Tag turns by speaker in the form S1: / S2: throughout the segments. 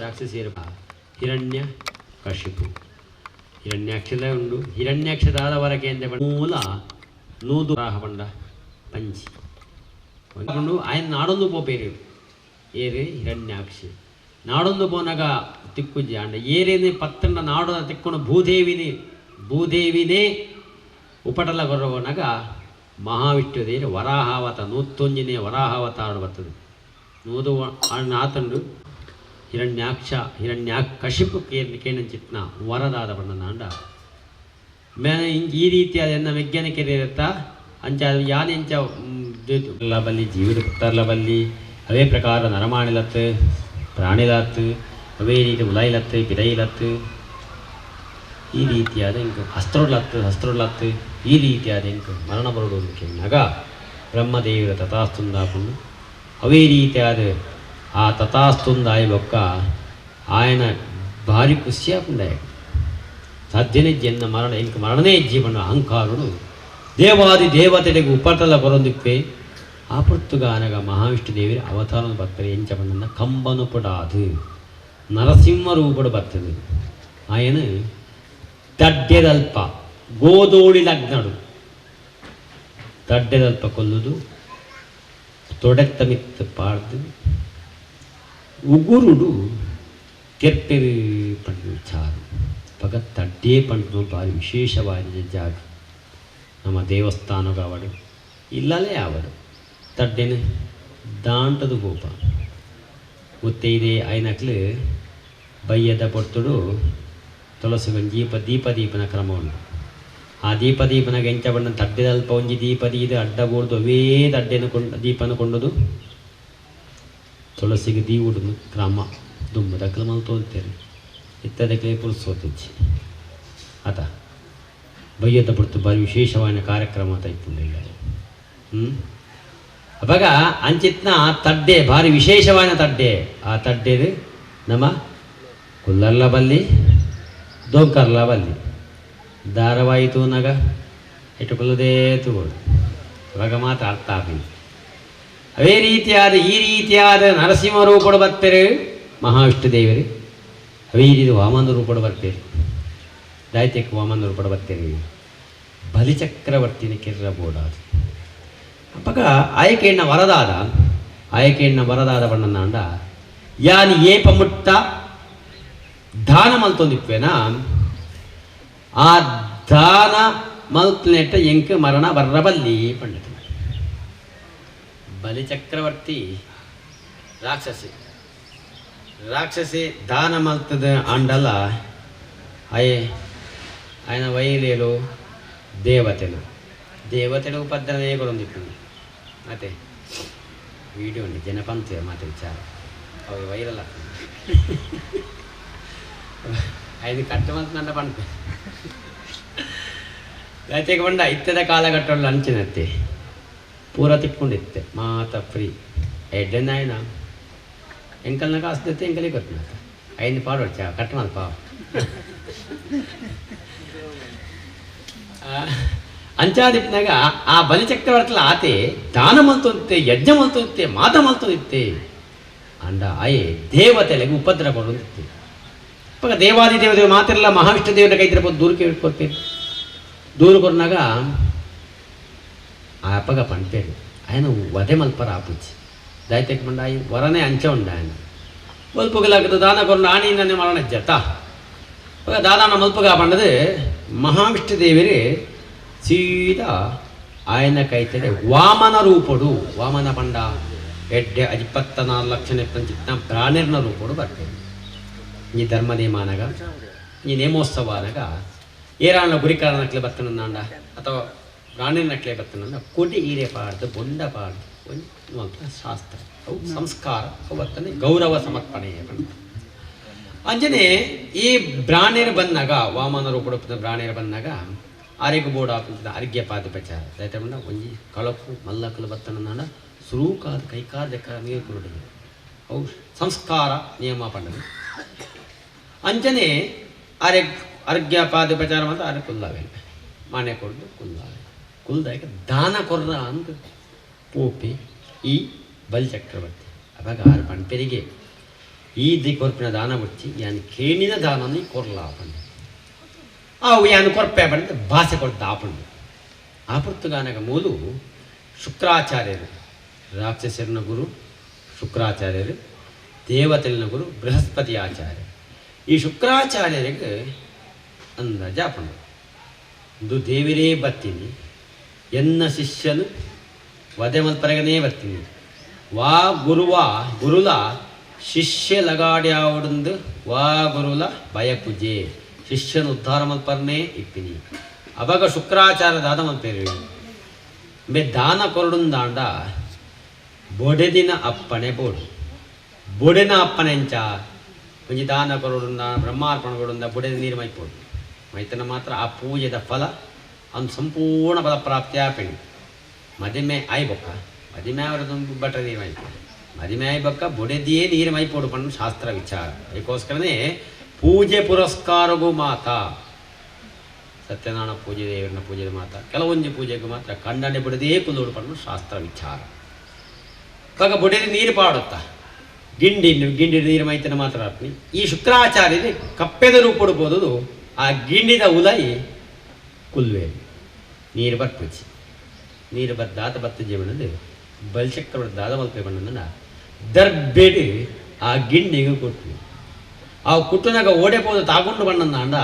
S1: ರಾಕ್ಷಸಿಯರು ಹಿರಣ್ಯ ಕಶಿಪು ಹಿರಣ್ಯಾಕ್ಷದ ಉಂಡು ಹಿರಣ್ಯಾಕ್ಷದಾದವರಗೆ ಎಂದ ಮೂಲ ನೂದು ರಾಹಪಂಡ ಪಂಚಿ ఆయన నాడొందు పోపేరు ఏరే హిరణ్యాక్షి నాడొందు పోనగా తిక్కుజ్జ అంటే ఏరేది పత్తండ నాడు తిక్కున భూదేవినే ಉಪಟಲ ಬರುವನಗ ಮಹಾವಿಷ್ಣುದೇವಿ ವರಾಹಾವತ ನೂತ್ತೊಂಜಿನೇ ವರಾಹಾವತಾರ ಬರ್ತದೆ ನೂದು ಆತಂಡು ಹಿರಣ್ಯಾಕಶಿಪು ಕೇನಂಚಿತ್ನ ವರದಾದ ಬಣ್ಣನ ಅಂಡ ಮೇನ ಈ ರೀತಿಯಾದ ಎನ್ನ ವೈಜ್ಞಾನಿಕರು ಇರುತ್ತಾ ಅಂಚ ಯಾನೆಂಚ ಬಲ್ಲಿ ಜೀವಿತ ಪುತ್ತರ್ಲ ಬಲ್ಲಿ ಅವೇ ಪ್ರಕಾರ ನರಮಾಣಿಲತ್ತು ಪ್ರಾಣಿಲತ್ತು ಅವೇ ರೀತಿ ಉಲಾಯಿಲತ್ತು ಪಿರೈಲತ್ತು ಈ ರೀತಿಯಾದ ಇಂಕು ಹಸ್ತ್ರೋಡ್ಲತ್ತು ಈ ರೀತಿಯಾದ ಇಂಕು ಮರಣ ಬರುವುದು ಕೆನ್ನಾಗ ಬ್ರಹ್ಮದೇವಿರ ತಥಾಸ್ತುಂದಾಪುಂಡು ಅವೇ ರೀತಿಯಾದ ಆ ತಥಾಸ್ತುಂದಾಯ ಬೊಕ್ಕ ఆయన భారీ ఖుషియాకుండే సాధ్యనే జన్న మరణ ఇంక మరణనే జీవన అహంకారుడు దేవాది దేవతలకు ఉపటల పొరందిప్పే ఆపృత్తుగా అనగా మహావిష్ణుదేవి అవతారం భక్తులు ఏం చెప్పండి కంబనుపడాదు నరసింహ రూపుడు భక్తుడు ఆయన ತಡ್ಡೆದಲ್ಪ ಗೋದೋಳಿ ಲಗ್ನಡು ತಡ್ಡೆದಲ್ಪ ಕೊಲ್ಲುದು ತೊಡೆತ್ತ ಮಿತ್ತು ಪಾಡ್ದು ಉಗುರುಡು ಕೆರ್ಪೆವಿ ಪಂಡು ಚಾರು ಪಗ ತಡ್ಡೇ ಪಂಡು ಭಾರಿ ವಿಶೇಷವಾದ ಜಾಗ ನಮ್ಮ ದೇವಸ್ಥಾನಗ ಅವಡು ಇಲ್ಲಲೇ ಅವಡು ತಡ್ಡೆನ ದಾಂಟದು ಗೋಪ ಮುತ್ತೈದೆ ಐನಕ್ಲು ಬಯ್ಯದ ಪೊರ್ತುಡು ತುಳಸಿಗೊಂದು ದೀಪದೀಪನ ಕ್ರಮ ಉಂಟು ಆ ದೀಪದೀಪನಾಗ ಎಂಚ ಬಣ್ಣ ತಡ್ಡೆದಲ್ಪ ಒಂಜಿ ದೀಪದೀದು ಅಡ್ಡ ಬೋರ್ದು ಅವೇ ತಡ್ಡೆನ ದೀಪನ ಕೊಂಡದು ತುಳಸಿಗೆ ದೀವುಡು ಕ್ರಮ ದುಂಬದ ಕ್ರಮ ತೋಲ್ತೇನೆ ಇತ್ತದಕ್ಕೆ ಪುರುಸೋತಿಚ್ಚಿ ಆತ ಬಯ್ಯದ ಬಿಡ್ತು ಭಾರಿ ವಿಶೇಷವಾದ ಕಾರ್ಯಕ್ರಮ ಅಂತ ಇತ್ತು ಈಗ ಅವಾಗ ಅಂಚಿತ್ನ ತಡ್ಡೆ ಭಾರಿ ವಿಶೇಷವಾದ ತಡ್ಡೆ ಆ ತಡ್ಡೆದು ನಮ್ಮ ಕುಲ್ಲರ್ಲ ಬಲ್ಲಿ ದೋಂಕರ್ಲ ಬಲ್ಲಿ ಧಾರಾವಾಹಿತು ನಗ ಇಟ್ಟುಕೊಳ್ಳದೇ ತಗೋದು ಇವಾಗ ಮಾತ್ರ ಅರ್ಥ ಆಗಲಿ ಅವೇ ರೀತಿಯಾದ ಈ ರೀತಿಯಾದ ನರಸಿಂಹ ರೂಪಡು ಬರ್ತಾರೆ ಮಹಾವಿಷ್ಣು ದೇವರು ಅವೇ ರೀತಿ ವಾಮನ ರೂಪಡು ಬರ್ತಾರೆ ದಾಯ್ತ್ಯಕ್ಕೆ ವಾಮನ ರೂಪಡು ಬರ್ತಾರೆ ಬಲಿಚಕ್ರವರ್ತಿನ ಕಿರ್ರಬೋಡಾದು ಅಪ್ಪಗ ಆಯ್ಕೆಯನ್ನ ವರದಾದ ಬಣ್ಣನ ಅಂಡ ಯಾನಿ ಏಪ ಮುಟ್ಟ ದಾನ ಮಲ್ತೊಂದಿಪ್ಪೇನಾ ಆ ದಾನ ಮಲ್ತನೆಟ್ಟ ಎಂಕ ಮರಣ ಬರ್ರಬಲ್ಲಿ ಪಂಡಿತ ಬಲಿಚಕ್ರವರ್ತಿ ರಾಕ್ಷಸಿ ದಾನ ಮಲ್ತದ ಅಂಡಲ ఆయన ವೈಲೇಲು ದೇವತೆಲು ಉಪದ್ರವೇ ಕೊಡೊಂದಿತ್ತು ಮತ್ತೆ ವಿಡಿಯೋ ಉಂಟು ಜನಪಂತ ಮಾತು ವಿಚಾರ ಅವಾಗ ವೈರಲ್ ಆಗ್ತದೆ ಐದು ಕಟ್ಟು ಮತ್ತು ನನ್ನ ಪಂಪೆ ಜಾತಿಗೆ ಬಂಡ ಇತ್ತದ ಕಾಲಘಟ್ಟದಲ್ಲಿ ಅಂಚಿನತ್ತೆ ಪೂರ ತಿಕ್ಕೊಂಡಿತ್ತೆ ಮಾತ ಫ್ರೀ ಎಡ್ಡೆನಾಯನ ಎಂಕಲ್ನ ಕಾಸ್ದತ್ತೆ ಎಂಕಲೇ ಗೊತ್ತು ಐದು ಪಾಡು ಚಾ ಕಟ್ಟು ಮಾತು ಪಾವ ಅಂಚಾದಿಪ್ನಾಗ ಆ ಬಲಿಚಕ್ರವರ್ತಿಲ ಆತೆ ದಾನ ಮಲ್ತೊಂದಿತ್ತೆ ಯಜ್ಞ ಮಲ್ತೊಂದಿತ್ತೆ ಮಾತ ಮಲ್ತೊಂದಿತ್ತೆ ಅಂಡ ಆಯೆ ದೇವತೆಲೆಗೆ ಉಪದ್ರ ಕೊಡೊಂದಿತ್ತೆ ಅಪ್ಪ ದೇವಾದಿ ದೇವತೆಗಳು ಮಾತಿರಲ್ಲ ಮಹಾವಿಷ್ಣು ದೇವರ ಕೈತಿರಬಹುದು ದೂರಕ್ಕೆ ಇಟ್ಕೊಡ್ತೇನೆ ದೂರ ಕೊರ್ನಾಗ ಆ ಅಪ್ಪಗ ಪಂಟೇರು ఆయన వదే మల్పర ఆపుచ్చి దాయితెక్ మండాయి వరనే అంచె ఉండ ఆయన మల్పుగలాగదు దాన కొన్న ఆనీననే మరణ జత దాదాన మల్పుగా పండదు మహావిష్ణు దేవిరి సీదా ఆయనకైతే వామన రూపుడు వామನ పంಡ ಎಡ್ಡೆ 24 ಲಕ್ಷ ಚಿತ್ತ ಪ್ರಾಣಿರ್ನ ರೂಪಡು ಬರ್ತೇನೆ ಈ ಧರ್ಮನೇಮಾನಗ ಈ ನೇಮೋತ್ಸವ ಅನಗ ಏರಾಣ ಗುರಿಕಾರನಕ್ಲೆ ಬರ್ತನಂದ ಅಥವಾ ಪ್ರಾಣಿನಕ್ಲೆ ಬರ್ತನಂದ ಕೊಡಿ ಈರೆ ಪಾಡ್ದು ಬೊಂಡ ಪಾಡ್ದು ಒಂದು ಶಾಸ್ತ್ರ ಅವು ಸಂಸ್ಕಾರ ಅವತ್ತನೇ ಗೌರವ ಸಮರ್ಪಣೆ ಅಂಜನೆ ಈ ಪ್ರಾಣಿರು ಬಂದಾಗ ವಾಮನ ರೂಪಡು ಪ್ರಾಣಿರು ಬಂದಾಗ ಆರೆಗ್ ಬೋರ್ಡ್ ಹಾಕುತ್ತಿದ್ದ ಅರ್ಘ್ಯ ಪಾದೋಪಚಾರ ದಯತೆ ಬಂದ ಒಂಜಿ ಕಳಪು ಮಲ್ಲಕ್ಕಲು ಬತ್ತನ ನಾಡ ಸುರೂಕಾದ ಕೈಕಾದ ನೀರು ಕುರುಡಿಗೆ ಅವು ಸಂಸ್ಕಾರ ನಿಯಮ ಪಂಡದು ಅಂಚನೆ ಅರ್ಘ್ಯ ಪಾದೋಪಚಾರ ಮಾತ್ರ ಅರೆ ಕುಲ್ಲಾವೆ ಮನೆ ಕೊಡ್ದು ಕುಲ್ಲಾವೆ ಕುಲ್ದಾಯಕ ದಾನ ಕೊರ್ರ ಅಂತ ಪೋಪಿ ಈ ಬಲಿಚಕ್ರವರ್ತಿ ಅವಾಗ ಆರು ಪಂಪೆರಿಗೆ ಈ ಕೊರ್ಪಿನ ದಾನ ಬಿಡ್ತಿ ಯಾನ್ ಕೇಳಿನ ದಾನನಿ ಕೊರ್ಲ ಪಂಡ ಅವು ಯಾನು ಕೊರ್ಪೆ ಪಂಡ ಭಾಷೆ ಕೊಡ್ತ ಆಪಂಡು ಆಪುರ್ತಗಾನಗ ಮೂಲು ಶುಕ್ರಾಚಾರ್ಯರು ರಾಕ್ಷಸರಿನ ಗುರು ಶುಕ್ರಾಚಾರ್ಯರು ದೇವತೆಲಿನ ಗುರು ಬೃಹಸ್ಪತಿ ಆಚಾರ್ಯ ಈ ಶುಕ್ರಾಚಾರ್ಯರಿಗೆ ಅಂದಾಜ ಆಪಂಡು ಇದು ದೇವಿರೇ ಬತ್ತೀನಿ ಎನ್ನ ಶಿಷ್ಯನು ವಧೆ ಮಲ್ಪರೆಗನೇ ಬರ್ತೀನಿ ವಾ ಗುರುಲ ಶಿಷ್ಯ ಲಗಾಡ್ಯಾವಡಂದು ವಾ ಗುರುಲ ಭಯ ಪೂಜೆ ಶಿಷ್ಯನ ಉದ್ಧಾರ ಮಲ್ಪರ್ನೇ ಇಪ್ಪಿನಿ ಅವಾಗ ಶುಕ್ರಾಚಾರ ದಾದ ಮಲ್ಪೇರಿ ಬೆ ದಾನ ಕೊರಡುಂದಾಂಡ ಬೊಡೆದಿನ ಅಪ್ಪಣೆ ಬೋಡು ಬೊಡೆನ ಅಪ್ಪಣೆ ಎಂಚ ಒಂಜಿ ದಾನ ಕೊರಡುಂದ ಬ್ರಹ್ಮಾರ್ಪಣ ಕೊಡುಂದ ಬೊಡೆದ ನೀರು ಮೈಪೋಡು ಮೈತನ ಮಾತ್ರ ಆ ಪೂಜೆದ ಫಲ ಅವ್ನು ಸಂಪೂರ್ಣ ಫಲ ಪ್ರಾಪ್ತಿಯಾಪಣಿ ಮದಿಮೆ ಆಯ್ಬೊಕ್ಕ ಮದಿಮೆ ಅವರದೊಂದು ಬಟ್ಟ ನೀರು ಮೈಪೋಡು ಮದಿಮೆ ಆಯ್ಬೊಕ್ಕ ಬೊಡೆದಿಯೇ ನೀರು ಮೈಪೋಡು ಪಣ್ಣು ಶಾಸ್ತ್ರ ವಿಚಾರ ಅದಕ್ಕೋಸ್ಕರನೇ ಪೂಜೆ ಪುರಸ್ಕಾರಗೂ ಮಾತ ಸತ್ಯನಾರಾಯಣ ಪೂಜೆ ದೇವರನ್ನ ಪೂಜೆದ ಮಾತ ಕೆಲವೊಂದು ಪೂಜೆಗೂ ಮಾತ್ರ ಕಂಡನೆ ಬೊಡೆದೇ ಕುಲ್ಲೋಡು ಪಣ್ಣು ಶಾಸ್ತ್ರ ವಿಚಾರ ಇವಾಗ ಬೊಡೆದಿ ನೀರು ಪಾಡುತ್ತಾ ಗಿಂಡಿ ನೀರು ಮೈತನ ಮಾತ್ರ ಅಪ್ನಿ ಈ ಶುಕ್ರಾಚಾರ್ಯರಿಗೆ ಕಪ್ಪೆದ ರೂಪ ಕೊಡ್ಬೋದು ಆ ಗಿಂಡಿದ ಉಲೈ ಕುಲ್ವೆ ನೀರು ಬರ್ಪುಚ್ಚಿ ನೀರು ಬದ್ದಾತ ಬತ್ತ ಜೀವನದ ಬಲಿಚಕ್ರವರ್ತಿ ದಾದ ಮಲ್ಪೆ ಬಣ್ಣನ ದರ್ಬೇಡಿ ಆ ಗಿಂಡಿಗೆ ಕೊಟ್ಟು ಆ ಕುಟ್ಟನಾಗ ಓಡೆ ಪೋದು ತಾಗೊಂಡು ಬಣ್ಣನ ಅಂಡ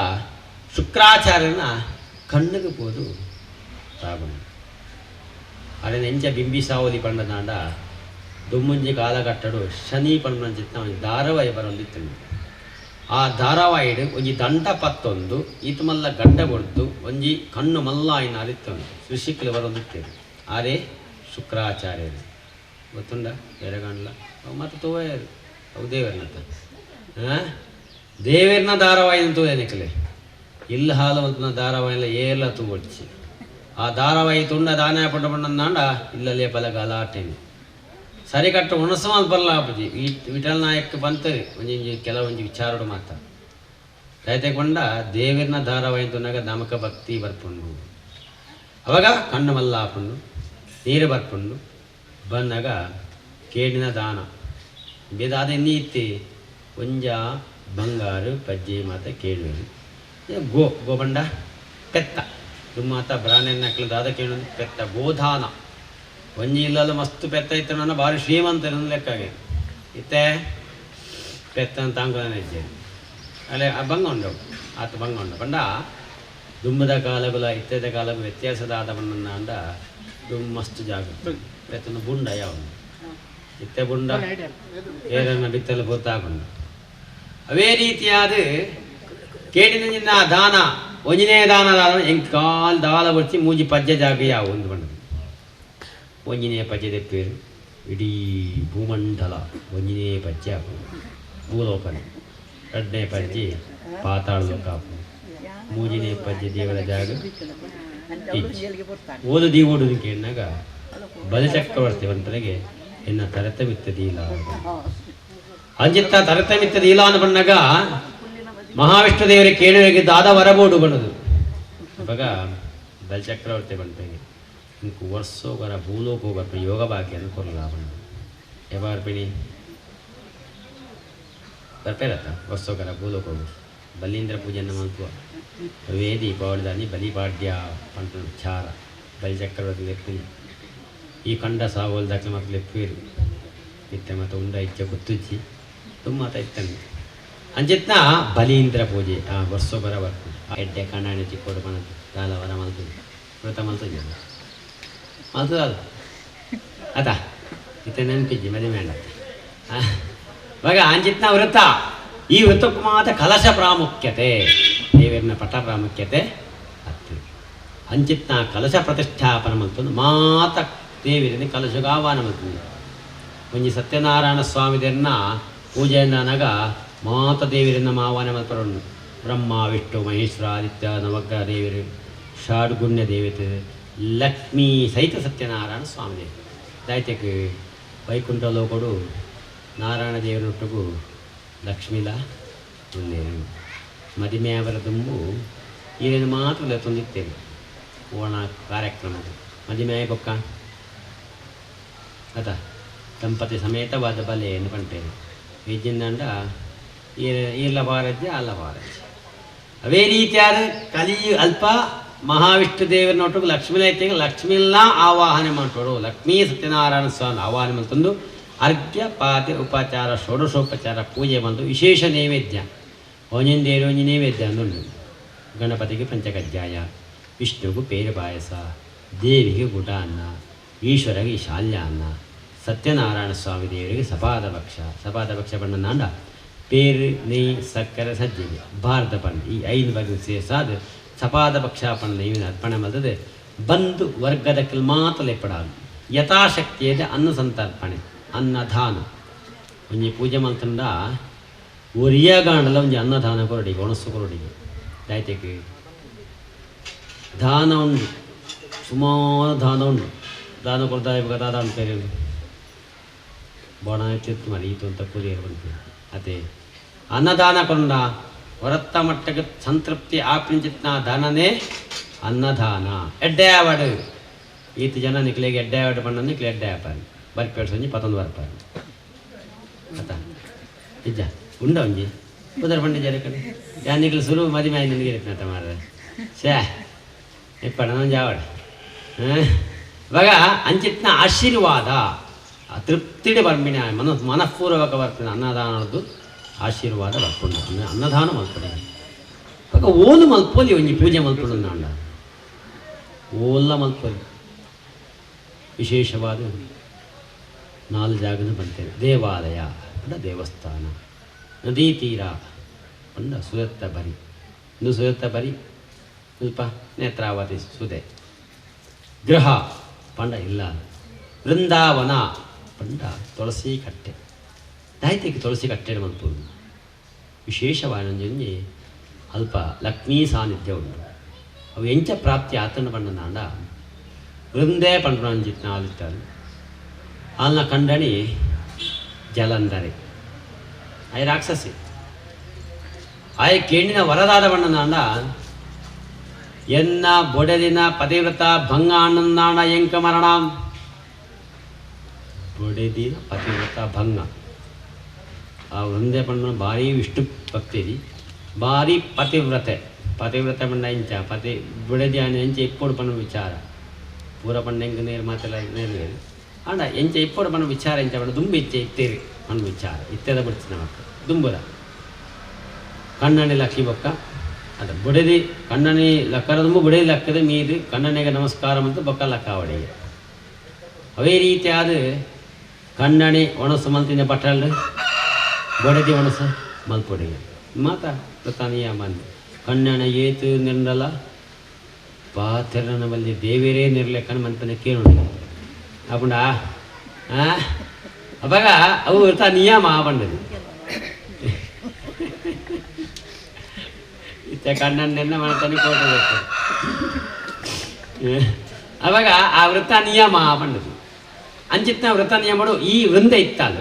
S1: ಶುಕ್ರಾಚಾರ್ಯನ ಕಣ್ಣಿಗೆ ಪೋದು ತಾಗೊಂಡು ಅಡೆ ನೆಂಚ ಬಿಂಬಿಸಾವಲಿ ಪಂಡನಾಂಡ ದುಮ್ಮುಂಜಿ ಕಾಲಗಟ್ಟಡು ಶನಿ ಪಂಡ ಚಿತ್ತ ಧಾರಾವಾಹಿ ಬರೊಂದಿತ್ತು ಆ ಧಾರಾವಾಹಿಡು ಒಂಜಿ ದಂಡ ಪತ್ತೊಂದು ಈತ ಮಲ್ಲ ಗಡ್ಡ ಕೊಡ್ದು ಒಂಜಿ ಕಣ್ಣು ಮಲ್ಲ ಆಯ್ನ ಅರಿತ್ತೊಂದು ಸೃಷಿಕಲು ಬರೊಂದಿತ್ತೇವೆ ಆರೇ ಶುಕ್ರಾಚಾರ್ಯರು ಗೊತ್ತುಂಡ ಎರಗಂಡ್ಲ ಮತ್ತು ತೋಯರು ಅವು ದೇವರನತ್ತ ದೇವರನ ಧಾರಾವಾಹಿನ ತೋಯನಿಕಲೆ ಇಲ್ಲ ಹಾಲು ಮಲ್ಪನ ಧಾರಾವಾಹಿಲ ಏಲ ತೂಗೊಡ್ಚಿ ಆ ಧಾರಾವಾಹಿ ತುಂಡ ದಾನ ಪಂಡ ಪಂಡಂದಾಂಡ ಇಲ್ಲಲ್ಲೇ ಫಲ ಗಲಾಟೆನಿ ಸರಿ ಕಟ್ಟು ಹುಣಸ ಮಾಲ್ ಬರಲಾಪಜಿ ವಿಠಲ್ ನಾಯಕ್ ಬಂತರಿ ಒಂಜಿ ಕೆಲವೊಂದು ವಿಚಾರಡು ಮಾತ ರೈತ ಕೊಂಡ ದೇವರನ ಧಾರಾವಾಹಿ ತುನ್ನಾಗ ನಮಕ ಭಕ್ತಿ ಬರ್ಪುಂಡು ಅವಾಗ ಕಣ್ಣು ಮಲ್ಲ ಹಾಪುಂಡು ನೀರು ಬರ್ಪುಂಡು ಬಂದಾಗ ಕೇಡಿನ ದಾನ ಬೇದಾದ ಎನ್ನಿ ಇತ್ತಿ ಒಂಜ ಬಂಗಾರು ಪಜ್ಜೆ ಮಾತ ಕೇಳುವೆನು ಗೋಬಂಡ ಪೆತ್ತ ದುಮ್ಮಾತ ಬ್ರಾಹ್ಮಣ ದಾದ ಕೇಳು ಪೆತ್ತ ಗೋಧಾನ ಒಂಜಿ ಇಲ್ಲಲ್ಲ ಮಸ್ತು ಪೆತ್ತ ಇತ್ತು ನನ್ನ ಭಾರಿ ಶ್ರೀಮಂತ ಲೆಕ್ಕಾಗೆ ಇತ್ತೆ ಪೆತ್ತ ತಾಂಕನೇ ಇದ್ದೇನೆ ಅಲ್ಲೇ ಭಂಗ ಉಂಡವು ಆತ ಭಂಗ ಉಂಡ ಪಂಡ ದುಂಬದ ಕಾಲಗುಲ ಇತ್ತೆದ ಕಾಲಗು ವ್ಯತ್ಯಾಸದ ಆದ ಬಣ್ಣನ ಅಂಡ ದುಮ್ ಮಸ್ತು ಜಾಗ ಪೆತ್ತನ ಬುಂಡ ಯಾವನು ಇತ್ತೆ ಬುಂಡ ಏರನ್ನ ಬಿತ್ತಲು ಗೊತ್ತಾಗೊಂಡು ಅವೇ ರೀತಿಯಾದ ಕೇಳಿನ ದಾನ ಒಂಜಿನೇ ದಾನ ಹೆಂಗೆ ಕಾಲು ದಾಲ ಬರ್ತಿ ಮೂಜಿ ಪಜ್ಜೆ ಜಾಗ ಯಾವ ಒಂದು ಬಣ್ಣದ ಒಂಜಿನೇ ಪಜ್ಜೆ ತೆಪ್ಪೇರು ಇಡೀ ಭೂಮಂಡಲ ಒಂಜಿನೇ ಪಜ್ಜೆ ಹಾಕು ಭೂಲೋಕನೆ ಎರಡನೇ ಪಜ್ಜೆ ಪಾತಾಳ ಲೋಕ ಹಾಕು ಮೂಜಿನೇ ಪಜ್ಜೆ ದೇವರ ಜಾಗ ಓದು ದೀವೋಡು ಕೇಳಿನಾಗ ಬಲಿಚಕ್ರವರ್ತಿ ಬಂತನಿಗೆ ಎನ್ನ ತರತಮಿತ್ತದೀಲ ಅಂಜಿತ್ತ ತರತಮಿತ್ತದೀಲ ಅನ್ನು ಬಂದಾಗ ಮಹಾವಿಷ್ಣು ದೇವರಿಗೆ ಕೇಳುವಾಗಿದ್ದ ಆದ ವರಬೋಡು ಬಣ್ಣದು ಇವಾಗ ಬಲಿಚಕ್ರವರ್ತಿ ಬಂತನಿಗೆ ಇಂಕು ವರ್ಷೋಗರ ಭೂಲೋಕ ಬರ್ಪ ಯೋಗ ಭಾಗ್ಯನ ಕೊರಲ ಬಣ್ಣ ಯಾವಾರ್ಪಿಣಿ ಬರ್ಪೇರತ್ತ ವರ್ಷೋಗರ ಭೂಲೋಕ ಬಲೀಂದ್ರ ಪೂಜೆಯನ್ನು ಮಲ್ಪುವ ಅವೇ ದೀಪಾವಳಿ ದಾನಿ ಬಲಿಪಾಡ್ಯ ಪಂಟ ಚಾರ ಬಲಿಚಕ್ರವರ್ತಿ ಲೆಪ್ಪಿನಿ ಈ ಕಂಡ ಸಾಗೋಲ್ ದಾಖಲೆ ಮಕ್ಕಳು ಲೆಪ್ಪೇರು ಇತ್ತೆ ಮತ್ತು ಉಂಡ ಇಚ್ಛೆ ಗೊತ್ತುಚ್ಚಿ ತುಂಬ ಇತ್ತಂಗೆ ಅಂಚಿತ್ನ ಬಲೀಂದ್ರ ಪೂಜೆ ಆ ವರ್ಷೋಗರ ಬರ್ತು ಎಡ್ಡೆ ಕಣ್ಣಾಣಿ ಚಿಕ್ಕೋಡು ಬಣ್ಣದ್ದು ದಾಲ ವರ ಮಲ್ತು ವ್ರತ ಮಲ್ತದ ಮಲ್ತದ ಅದು ಅದ ಇತ್ತೆ ನೆನಪಿಜ್ಜಿ ಮದುವೆ ಮೇಡ ಇವಾಗ ಅಂಚಿತ್ನ ವ್ರತ ಈ ವ್ರತಕ್ಕೂ ಮಾತ್ರ ಕಲಶ ಪ್ರಾಮುಖ್ಯತೆ ದೇವರಿನ ಪಟ ಪ್ರಾಮುಖ್ಯತೆ ಹತ್ತು ಅಂಚಿತ್ನ ಕಲಶ ಪ್ರತಿಷ್ಠಾಪನ ಮಲ್ತಂದು ಮಾತ ದೇವರಿನ ಕಲಶಗ ಆಹ್ವಾನ ಮಲ್ತಂದು ಒಂಜಿ ಸತ್ಯನಾರಾಯಣ ಸ್ವಾಮಿದನ್ನ ಪೂಜೆಯನ್ನ ನಗ ಮಾತ ದೇವರನ್ನ ಆಹ್ವಾನ ಮಲ್ಪರನ್ನು ಬ್ರಹ್ಮ ವಿಷ್ಣು ಮಹೇಶ್ವರ ಆದಿತ್ಯ ನವಗ್ರಹ ದೇವರು ಷಾಡ್ಗುಣ್ಯ ದೇವತೆ ಲಕ್ಷ್ಮೀ ಸಹಿತ ಸತ್ಯನಾರಾಯಣ ಸ್ವಾಮಿ ದೇವ ದಾಯ್ತಕ್ಕೆ ವೈಕುಂಠలో ಕೊಡು ನಾರಾಯಣ ದೇವನೊಟ್ಟಿಗೂ ಲಕ್ಷ್ಮೀಲಾ ಉಂದೇನು ಮದಿಮೆಯವರ ದುಂಬು ಈರೇನು ಮಾತ್ರ ತಂದಿತ್ತೇನೆ ಓಣ ಕಾರ್ಯಕ್ರಮ ಮದಿಮೆ ಬೊಕ್ಕ ಅದ ದಂಪತಿ ಸಮೇತವಾದ ಬಲೆ ಎನ್ನುಕೊಂಡೇನೆ ವಿದ್ಯಂದಂಡ ಇಲ್ಲ ಪಾರಜ್ಯ ಅಲ್ಲ ಪಾರಜ್ಯ ಅವೇ ರೀತಿಯಾದ ಕಲಿ ಅಲ್ಪ ಮಹಾವಿಷ್ಣು ದೇವರನ್ನೊಟ್ಟಿಗೆ ಲಕ್ಷ್ಮೀಲೈತಿಗೆ ಲಕ್ಷ್ಮೀಲ್ಲ ಆವಾಹನೆ ಮಾಡ್ಕೊಡು ಲಕ್ಷ್ಮೀ ಸತ್ಯನಾರಾಯಣ ಸ್ವಾಮಿ ಆವಾಹನೆ ಮಾಡ್ತಂದು ಅರ್ಘ್ಯ ಪಾದ್ಯ ಉಪಚಾರ ಷೋಡಶೋಪಚಾರ ಪೂಜೆ ಬಂದು ವಿಶೇಷ ನೈವೇದ್ಯ ಒಂಜಿ ನೈವೇದ್ಯ ಅಂದುಂಡು ಗಣಪತಿಗೆ ಪಂಚಕಜ್ಜಾಯ ವಿಷ್ಣುಗೂ ಪೇರು ಪಾಯಸ ದೇವಿಗೆ ಗುಡ ಅನ್ನ ಈಶ್ವರಿಗೆ ಶಾಲ್ಯ ಅನ್ನ ಸತ್ಯನಾರಾಯಣ ಸ್ವಾಮಿ ದೇವರಿಗೆ ಸಪಾದ ಭಕ್ಷ ಬಣ್ಣನಾಂಡ ಪೇರು ನೆಯ್ ಸಕ್ಕರೆ ಸಜ್ಜಿಗೆ ಭಾರತ ಪಂಡ ಈ 5 ಬಗೆ ಸೇರಿಸಾದ ಸಪಾದ ಭಕ್ಷ ಪಂಡ ನೈವೇದ್ಯ ಅರ್ಪಣೆ ಮಾಡ್ತದೆ ಬಂದು ವರ್ಗದಕ್ಕೆ ಮಾತ್ರ ಲೆಪ್ಪಡಾಲು ಯಥಾಶಕ್ತಿಯದೆ ಅನ್ನ ಸಂತರ್ಪಣೆ ಅನ್ನದಾನ ಒಂಜಿ ಪೂಜೆ ಮಾಡ್ತಂಡ ಒರಿಯಾಗಾಂಡಲ ಒಂಜಿ ಅನ್ನದಾನ ಕೊರಡಿಗೆ ಒಣಸು ಕೊರಡಿಗೆ ದಾಯ್ತಕ್ಕೆ ದಾನ ಉಂಡು ಸುಮಾರು ದಾನ ಉಂಡು ದಾನ ಕೊಡ್ತಾ ಇವಾಗ ದಾದ ಅಂತೇಳಿ ಬೊಣ ಎತ್ತಿತ್ತು ಮರೀತು ಅಂತ ಕುರಿಯರು ಬಂತು ಅದೇ ಅನ್ನದಾನ ಕೊಂಡ ಹೊರತ್ತ ಮಟ್ಟಕ್ಕೆ ಸಂತೃಪ್ತಿ ಆಪಿಂಚಿತ್ನ ದಾನನೇ ಅನ್ನದಾನ ಎಡ್ಡೆಯಾವಡು ಈತ ಜನ ನಿಕ್ಲಿಗೆ ಎಡ್ಡೆಯಾವಡು ಬಣ್ಣ ನಿಕ್ಲಿ ಎಡ್ಡೆಯಾಪಾರಿ ಬರ್ಪೇಡು ಸಂಜೆ 11 ಬರ್ಪಾರಿ ಅತ ನಿಜ ಉಂಡ ಒಂಜಿ ಉದರ ಬಂಡಿ ಜರ ಕಡೆ ಯಾನಿಗ್ಲು ಸುರು ಮದಿಮೆ ಆಯ್ತು ನಿನಗೆ ಇರ್ತಂತ ಮಾರ್ರೆ ಶೇ ಇಪ್ಪಡ ನಂಜಿ ಆವಡ ಇವಾಗ ಅಂಚಿತ್ನ ಆಶೀರ್ವಾದ ತೃಪ್ತಿಡೆ ಬರ್ಮಿಣೆ ಮನಃಪೂರ್ವಕ ಬರ್ತದೆ ಅನ್ನದಾನದ್ದು ಆಶೀರ್ವಾದ ಬರ್ಕೊಂಡು ಅಂದರೆ ಅನ್ನದಾನ ಮಲ್ಪಡೆ ಇವಾಗ ಓಲು ಮಲ್ಪೋಲಿ ಒಂಜಿ ಪೂಜೆ ಮಲ್ಪಡು ನಾಂಡ ಓಲ್ಲ ಮಲ್ಪೋಲಿ ವಿಶೇಷವಾದ 4 ಜಾಗದ ಬರ್ತೇವೆ ದೇವಾಲಯ ಪಂಡ ದೇವಸ್ಥಾನ ನದಿ ತೀರ ಪಂಡ ಸುರತ್ತ ಬರಿ ಇಂದು ಸುರತ್ತ ಬರಿ ಸ್ವಲ್ಪ ನೇತ್ರಾವತಿ ಸುದೆ ಗೃಹ ಪಂಡ ಇಲ್ಲ ವೃಂದಾವನ ಪಂಡ ತುಳಸಿ ಕಟ್ಟೆ ದಾಯ್ತಿಗೆ ತುಳಸಿ ಕಟ್ಟೆ ಮಲ್ಪುದು ವಿಶೇಷವಾದ ಅಲ್ಪ ಲಕ್ಷ್ಮೀ ಸಾನ್ನಿಧ್ಯ ಉಂಟು ಅವು ಎಂಚ ಪ್ರಾಪ್ತಿ ಆತನ ಪಂಡ ವೃಂದೇ ಪಂಡ ಅಂಜಿತ್ ನಾಲಿತ್ತಾರೆ ಅಲ್ನ ಕಂಡಣಿ ಜಲಂಧರೆ ಆಯ್ ರಾಕ್ಷಸಿ ಆಯ್ ಕೇಣಿನ ವರದಾದ ಬಣ್ಣನಾಂಡ ಎನ್ನ ಬೊಡೆದಿನ ಪತಿವ್ರತ ಭಂಗ ಆನಂದಾಂಡ ಎಂಕ ಮರಣ ಬೊಡೆದಿನ ಪತಿವ್ರತ ಭಂಗ ಆ ಒಂದೇ ಪಣ್ಣ ಭಾರಿ ವಿಷ್ಣು ಭಕ್ತಿದಿ ಭಾರಿ ಪತಿವ್ರತೆ ಪಣ್ಣ ಎಂಚ ಬೊಡೆದಿ ಎಂಚ ಇಪ್ಪೋಡು ಪಣ್ಣ ವಿಚಾರ ಪೂರ ಪಣ್ಣ ಹೆಂಗ ನೇರು ಮಾತೆಲ್ಲ ನೇರು ಆಂಡ ಎಂಚ ಇಪ್ಪೋಡು ಪಣ್ಣ ವಿಚಾರ ಎಂಚ ಪಣ್ಣ ದುಂಬು ಇಚ್ಚೆ ಇತ್ತೇರಿ ಪಣ್ಣ ವಿಚಾರ ಇತ್ತೆದ ಬಿಡ್ತಿನ ಮಕ್ಕಳು ದುಂಬುದ ಕಣ್ಣಣಿ ಲಕ್ಕಿ ಬೊಕ್ಕ ಅದ ಬುಡೆದಿ ಕಣ್ಣಣಿ ಲಕ್ಕರ ದುಂಬು ಬುಡೆದಿ ಲಕ್ಕದ ಮೀದು ಕಣ್ಣನೆಗೆ ನಮಸ್ಕಾರ ಮತ್ತು ಬೊಕ್ಕ ಲಕ್ಕ ಅವಡಿಗೆ ಅವೇ ರೀತಿಯಾದ ಕಣ್ಣಣಿ ಒಣಸು ಮಲ್ತಿನ ಬಟ್ಟಲು ಬೊಡೆದಿ ಒಣಸು ಮಲ್ಪೊಡಿಗೆ ಮಾತ ಪ್ರತಾನಿಯ ಮಂದಿ ಕಣ್ಣಣ ಏತು ನಿರ್ನಲ ಪಾತ್ರನ ಬಲ್ಲಿ ದೇವರೇ ನಿರ್ಲೆಕ್ಕನ ಮಂತನ ಕೇಳೋಣ ಅಪ್ಪಂಡ ಅವಾಗ ಅವು ಇರ್ತಾ ನಿಯಮ ಬಂಡದು ಇತ್ತ ಕಣ್ಣನ್ನೆನ್ನ ಮಾಡ್ತಾನೆ ಫೋಟೋ ಬರ್ತಾರೆ ಅವಾಗ ಆ ವೃತ್ತ ನಿಯಮ ಬಂಡದು ಅಂಚಿತ್ನ ವೃತ್ತ ನಿಯಮಗಳು ಈ ವೃಂದ ಇತ್ತಲ್ಲ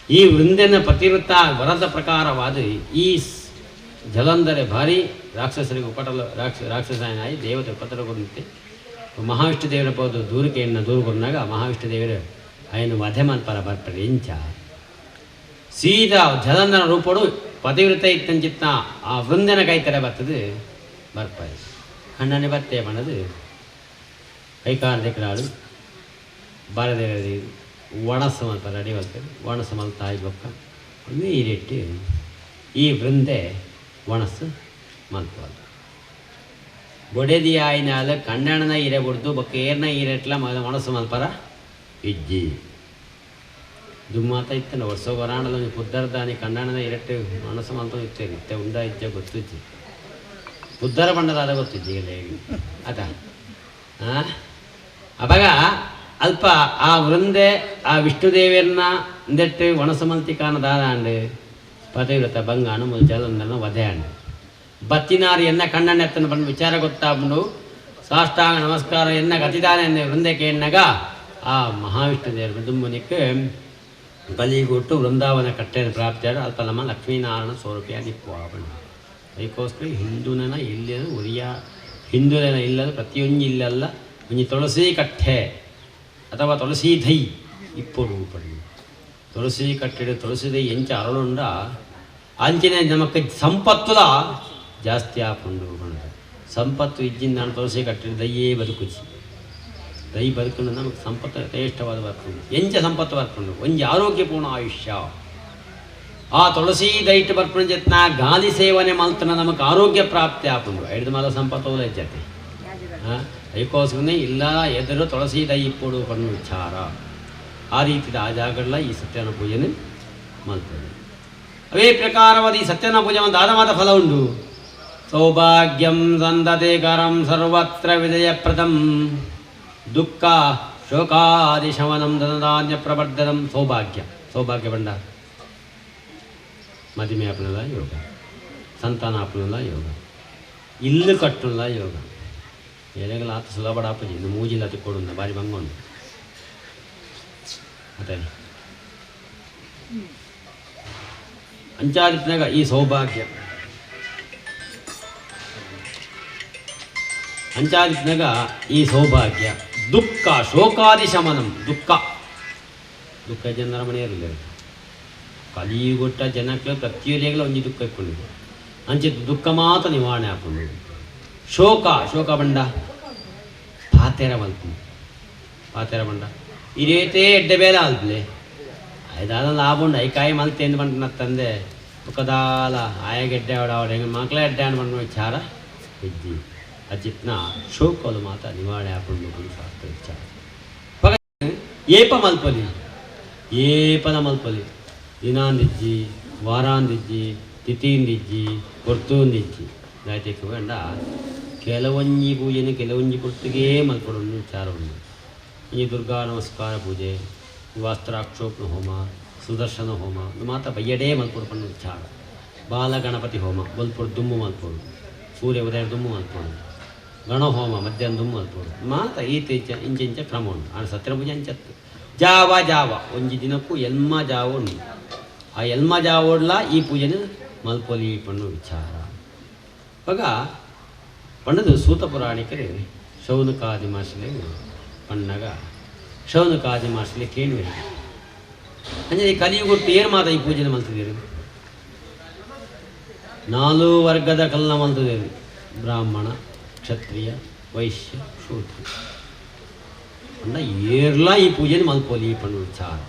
S1: ಈ ವೃಂದನ ಪತಿವೃತ್ತ ವರದ ಪ್ರಕಾರವಾದ ಈ ಜಲಂಧರೆ ಭಾರಿ ರಾಕ್ಷಸರಿಗೆ ಉಪಟಲ ರಾಕ್ಷಸಾಯನಾಗಿ ದೇವತೆ ಉಪಟಲಗೊಂಡಿತ್ತೆ ಮಹಾವಿಷ್ಣು ದೇವರ ಪೋದು ದೂರಕ್ಕೆ ದೂರಗೊಂಡಾಗ ಮಹಾವಿಷ್ಣು ದೇವರು ಅಯ್ಯನು ವಧೆ ಮಲ್ಪರ ಬರ್ಪಡೆ ಎಂಚ ಸೀದಾ ಜಲಂಧನ ರೂಪಡು ಪತಿವೃತ್ತ ಇತ್ತಂಚಿತ್ನ ಆ ವೃಂದನ ಕೈತರ ಬರ್ತದೆ ಬರ್ಪಾಯಿ ಕಣ್ಣನೆ ಬತ್ತೆ ಬಣ್ಣದು ಕೈಕಾರ್ದಿಕರಾಳು ಬಾರದೇವರಿ ಒಣಸ ಮಲ್ಪ ರೆಡಿ ಬರ್ತದೆ ಒಣಸ ಮಲ್ ತಾಯಿ ಬೊಕ್ಕ ನೀರಿಟ್ಟು ಈ ವೃಂದೆ ಒಣಸು ಮಲ್ಪದು ಬೊಡೆದಿ ಆಯ್ನಾಲ ಕಣ್ಣಣ್ಣನ ಹೀರೆ ಬಿಡ್ದು ಬೊಕ್ಕ ಏರ್ನ ಹೀರೆಟ್ಲ ಒಣಸು ಮಲ್ಪರ ಇಜ್ಜಿ ದುಮ್ಮಾತ ಇತ್ತನ ವರ್ಷ ಹೊರಾಣದ ಪುದ್ದರದಾನಿ ಕಣ್ಣಣ್ಣನ ಹೀರೆಟ್ಟು ಒಣಸು ಮಲ್ಪ ಇತ್ತೇನೆ ಇತ್ತೆ ಉಂಡ ಇಜ್ಜ ಗೊತ್ತಿಜ್ಜಿ ಪುದ್ದರ ಬಣ್ಣದಾದ ಗೊತ್ತಿಜ್ಜಿ ಹೇಳಿ ಅದ ಅವಾಗ ಅಲ್ಪ ಆ ವೃಂದೆ ಆ ವಿಷ್ಣುದೇವಿಯನ್ನ ಇಂದೆಟ್ಟು ಒಣಸು ಮಲ್ತಿ ಕಾಣದಾದ ಅಂಡು ಪತಿವ್ರತ ಬಂಗಾಣು ಜಲಂಧನ ವಧೆ ಅಂಡು ಬತ್ತಿನಾರು ಎನ್ನ ಕಣ್ಣನೆತ್ತನ್ನು ಬಂದು ವಿಚಾರ ಗೊತ್ತಾಗ್ಬಿಡು ಸಾಷ್ಟಾಂಗ ನಮಸ್ಕಾರ ಎನ್ನ ಗತಿದಾನೆ ವೃಂದಕ್ಕೆ ಎನ್ನಗ ಆ ಮಹಾವಿಷ್ಣು ದೇವರು ದುಂಬನಿಕ್ಕೆ ಕಲಿಗೊಟ್ಟು ವೃಂದಾವನ ಕಟ್ಟೆಯನ್ನು ಪ್ರಾಪ್ತಿಯಾದ ಅಲ್ಪ ನಮ್ಮ ಲಕ್ಷ್ಮೀನಾರಾಯಣ ಸ್ವರೂಪಿಯಾಗಿ ಪಾವಣ ಅದಕ್ಕೋಸ್ಕರ ಹಿಂದೂನ ಇಲ್ಲದ ಉರಿಯ ಹಿಂದೂನ ಇಲ್ಲದ ಪ್ರತಿಯೊಂದು ಇಲ್ಲಲ್ಲ ಒಂಜಿ ತುಳಸಿ ಕಟ್ಟೆ ಅಥವಾ ತುಳಸಿ ದೈ ಇಪ್ಪಡು ಪಡಿ ತುಳಸಿ ಕಟ್ಟೆಡು ತುಳಸಿ ದೈ ಎಂಚ ಅರಳುಂಡ ಅಂಚಿನ ನಮಕ್ಕೆ ಸಂಪತ್ತುಲ ಜಾಸ್ತಿ ಆಪುಂಡು ಬಣ್ಣ ಸಂಪತ್ತು ಇಜ್ಜಿನ ನಾನು ತುಳಸಿ ಕಟ್ಟಿಡು ದಯ್ಯೇ ಬದುಕುಚಿ ದೈ ಬದುಕೊಂಡು ನಮಗೆ ಸಂಪತ್ತು ಯಥೇಷ್ಟವಾದ ಬರ್ಕೊಂಡು ಎಂಚ ಸಂಪತ್ತು ಬರ್ಕೊಂಡು ಒಂಜಿ ಆರೋಗ್ಯಪೂರ್ಣ ಆಯುಷ್ಯ ಆ ತುಳಸಿ ದೈಟ್ ಬರ್ಪಣ ಜತ್ನ ಗಾಲಿ ಸೇವನೆ ಮಲ್ತನ ನಮಗೆ ಆರೋಗ್ಯ ಪ್ರಾಪ್ತಿ ಆಪುಂಡು ಐದು ಮಾದ ಸಂಪತ್ತು ಜತೆ ಅದಕ್ಕೋಸ್ಕರನೇ ಇಲ್ಲ ಎದುರು ತುಳಸಿ ದೈ ಇಪ್ಪಡು ಪಣ್ಣು ವಿಚಾರ ಆ ರೀತಿಯ ಆ ಜಾಗಗಳ ಈ ಸತ್ಯನ ಪೂಜೆನೇ ಮಾಡ್ತದೆ ಅವೇ ಪ್ರಕಾರವಾದ ಈ ಸತ್ಯನ ಪೂಜೆ ಒಂದು ಆದವಾದ ಫಲ ಉಂಟು ಸೌಭಾಗ್ಯಂ ಸಂದತೆಕರಂ ಸರ್ವತ್ರ ವಿಜಯಪ್ರದಂ ದುಃಖ ಶೋಕಾದಿಶಮನಂ ಧನಧಾನ್ಯ ಪ್ರವರ್ಧನಂ ಸೌಭಾಗ್ಯ ಬಂಡ ಮದಿಮೆ ಆಪನಲ್ಲ ಯೋಗ ಸಂತಾನ ಆಪನಲ್ಲ ಯೋಗ ಇಲ್ಲು ಕಟ್ಟುಲ್ಲ ಯೋಗ ಎಲೆಗಳ ಆತ ಸುಲಭ ಆಪಜಿ ಇನ್ನು ಮೂಜಿಲ್ಲ ಕೊಡುಂದ ಬಾರಿ ಬಂಗೊಂಡು ಅದೇ ಅಂಚಾದಿತ್ನಾಗ ಈ ಸೌಭಾಗ್ಯ ಅಂಚಾದಿತ್ನಾಗ ಈ ಸೌಭಾಗ್ಯ ದುಃಖ ಶೋಕಾದಿ ಶಮನಂ ದುಃಖ ಜನರ ಮನೆಯಲ್ಲ ಕಲಿಯುಗೊಟ್ಟ ಜನಕ್ಕೆ ಪ್ರತಿಯೊಲೆಗಳ ಒಂಜಿ ದುಃಖ ಇಟ್ಕೊಂಡಿದೆ ಅಂಚೆ ದುಃಖ ಮಾತ್ರ ನಿವಾರಣೆ ಹಾಕೊಂಡು ಶೋಕ ಬಂಡ ಪಾತೆರ ಬಂಡ ಇರೇತೇ ಎಡ್ಡೆ ಬೇಲೆ ಆಲ್ಪಲೆ ಐದಾದ ಲಾಭ ಉಂಡು ಐಕಾಯಿ ಮಲ್ತೆ ಎಂದು ಬಂದು ನನ್ನ ತಂದೆ ತುಕದಾಲ ಆಯಗೆಡ್ಡೆ ಅವಡ ಹೆಂಗೆ ಮಕ್ಕಳ ಎಡ್ಡೆ ಅನ್ಬಂಡು ವಿಚಾರ ಇದ್ದಿ ಅಜಿತ್ನ ಶೋಕಲು ಮಾತ್ರ ನಿವಾರಣೆ ಹಾಕೊಂಡು ಶಾಸ್ತ್ರ ವಿಚಾರ ಏಪದ ಮಲ್ಪಲಿ ದಿನಾಂದಿಜ್ಜಿ ವಾರಾಂದಿಜ್ಜಿ ತಿಥಿಂದಿಜ್ಜಿ ಕೊರ್ತೂಂದಿಜ್ಜಿ ಗಾಯತಿಗೆ ಕಂಡ ಕೆಲವೊಂಜಿ ಪೂಜೆನ ಕೆಲವೊಂಜಿ ಪುರ್ತಿಗೇ ಮಲ್ಪಡೊಂದು ವಿಚಾರ ಉಂಟು ಈ ದುರ್ಗಾ ನಮಸ್ಕಾರ ಪೂಜೆ ವಾಸ್ತ್ರಾಕ್ಷೋಪಣ ಹೋಮ ಸುದರ್ಶನ ಹೋಮ ಮಾತ್ರ ಬಯ್ಯಡೇ ಮಲ್ಪೊಡು ವಿಚಾರ ಬಾಲ ಗಣಪತಿ ಹೋಮ ಬಲ್ಪೊಡು ದುಮ್ಮು ಮಲ್ಪೊಡು ಸೂರ್ಯ ಉದಯ ದುಮ್ಮು ಮಲ್ಪೊಡು ಗಣಹೋಮ ಮಧ್ಯಾಹ್ನ ದುಮ್ಮು ಮಲ್ಪೊಡು ಮಾತ್ರ ಈತ ಇಂಚ ಕ್ರಮ ಉಂಟು ಆ ಸತ್ಯ ಪೂಜೆ ಅಂಚತ್ತು ಜಾವ ಒಂಜಿ ದಿನಕ್ಕೂ ಎಲ್ಮ ಜಾವ ಉಂಟು ಆ ಎಲ್ಮ ಜಾವೋಡ್ಲ ಈ ಪೂಜೆನ ಮಲ್ಪೊಲಿ ಪಣ್ಣು ವಿಚಾರ ಆಗ ಪಣ್ಣದು ಸೂತ ಪುರಾಣಿಕರು ಶೌನಕಾದಿ ಮಾಸಲೆ ಪಣ್ಣಗ ಶೌನಕಾದಿ ಮಾಸಲೆ ಕೇಳುವೆ ಅಂದರೆ ಈ ಕಲಿಯುಗೊಟ್ಟು ಏನು ಮಾತ ಈ ಪೂಜೆನ ಮಲ್ತಿದ್ದೀರಿ 4 ವರ್ಗದ ಕಲ್ಲ ಮಲ್ತಿದ್ದೀರಿ ಬ್ರಾಹ್ಮಣ ಕ್ಷತ್ರಿಯ ವೈಶ್ಯ ಶೂದ್ರ ಅಣ್ಣ ಏರ್ಲ ಈ ಪೂಜೆನ ಮಲ್ಪೊಲಿ ಪಣ್ಣು ವಿಚಾರ